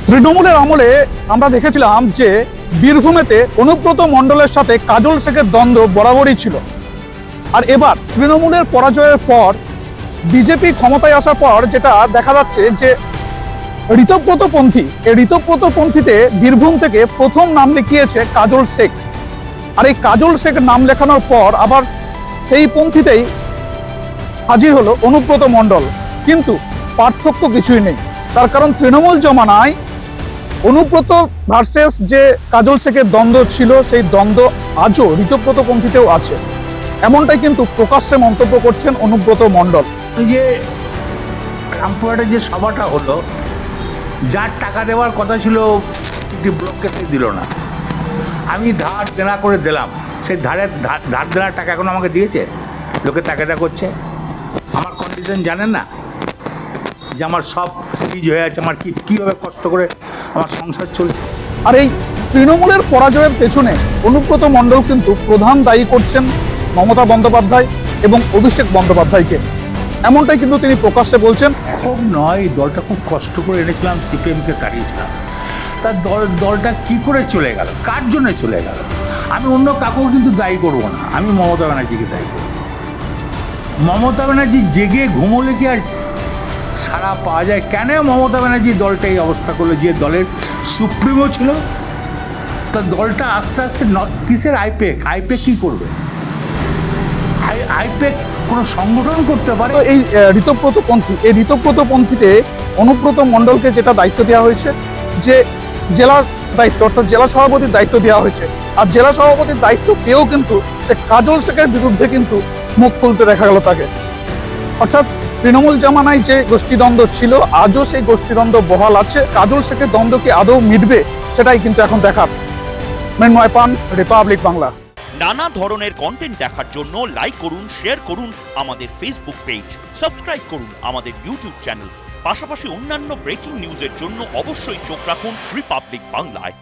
তৃণমূলের আমলে আমরা দেখেছিলাম যে বীরভূমেতে অনুব্রত মণ্ডলের সাথে কাজল শেখের দ্বন্দ্ব বরাবরই ছিল। আর এবার তৃণমূলের পরাজয়ের পর বিজেপি ক্ষমতায় আসার পর যেটা দেখা যাচ্ছে যে ঋতব্রতপন্থী, এই ঋতব্রতপন্থীতে বীরভূম থেকে প্রথম নাম লিখিয়েছে কাজল শেখ। আর এই কাজল শেখ নাম লেখানোর পর আবার সেই পন্থীতেই হাজির হলো অনুব্রত মণ্ডল। কিন্তু পার্থক্য কিছুই নেই, তার কারণ তৃণমূল জমানায় অনুব্রত ভার্সেস যে কাজল শেখের দ্বন্দ্ব ছিল, সেই দ্বন্দ্ব আজও ঋতব্রতপন্থীতেও আছে। এমনটাই কিন্তু প্রকাশ্যে মন্তব্য করছেন অনুব্রত মণ্ডল। ওই যে রামপুরহাটে যে সভাটা হলো, যার টাকা দেওয়ার কথা ছিল একটি ব্লককে দিল না, আমি ধার দেনা করে দিলাম, সেই ধার দেনার টাকা এখন আমাকে দিয়েছে, লোকে তাকেদা করছে। আমার কন্ডিশন জানেন না যে আমার সব সিজ হয়ে আছে, আমার কীভাবে কষ্ট করে আমার সংসার চলছে। আর এই তৃণমূলের পরাজয়ের পেছনে অনুব্রত মণ্ডল কিন্তু প্রধান দায়ী করছেন মমতা বন্দ্যোপাধ্যায় এবং অভিষেক বন্দ্যোপাধ্যায়কে। এমনটাই কিন্তু তিনি প্রকাশ্যে বলছেন। খুব নয়, দলটা খুব কষ্ট করে এনেছিলাম, সিপিএমকে তাড়িয়েছিলাম, তার দলটা কি করে চলে গেল, কার জন্য চলে গেল? আমি অন্য কাউকে কিন্তু দায়ী করব না, আমি মমতা ব্যানার্জিকে দায়ী করব। মমতা ব্যানার্জি জেগে ঘুমোলে কি আর সারা পাওয়া যায়? কেন মমতা ব্যানার্জি দলটা এই অবস্থা করলো? যে দলের সুপ্রিমো ছিল, তা দলটা আস্তে আস্তে কিসের আইপেক কি করবে? আইপেক কোনো সংগঠন করতে পারে? এই ঋতব্রতপন্থীতে অনুব্রত মণ্ডলকে যেটা দায়িত্ব দেওয়া হয়েছে যে জেলা দায়িত্ব, অর্থাৎ জেলা সভাপতির দায়িত্ব দেওয়া হয়েছে। আর জেলা সভাপতির দায়িত্ব পেয়েও কিন্তু সে কাজল শেখের বিরুদ্ধে কিন্তু মুখ খুলতে দেখা গেল তাকে। অর্থাৎ তৃণমূল জামানায় যে গোষ্ঠীদ্বন্দ্ব ছিল, আজও সেই গোষ্ঠীদ্বন্দ্ব বহাল আছে। কাজল শেখের দ্বন্দ্ব কি আদৌ মিটবে, সেটাই কিন্তু এখন দেখার। মৃন্ময় পান, রিপাবলিক বাংলা। নানা ধরনের কন্টেন্ট দেখার জন্য লাইক করুন, শেয়ার করুন আমাদের ফেসবুক পেজ, সাবস্ক্রাইব করুন আমাদের ইউটিউব চ্যানেল। পাশাপাশি অন্যান্য ব্রেকিং নিউজের জন্য অবশ্যই চোখ রাখুন রিপাবলিক বাংলায়।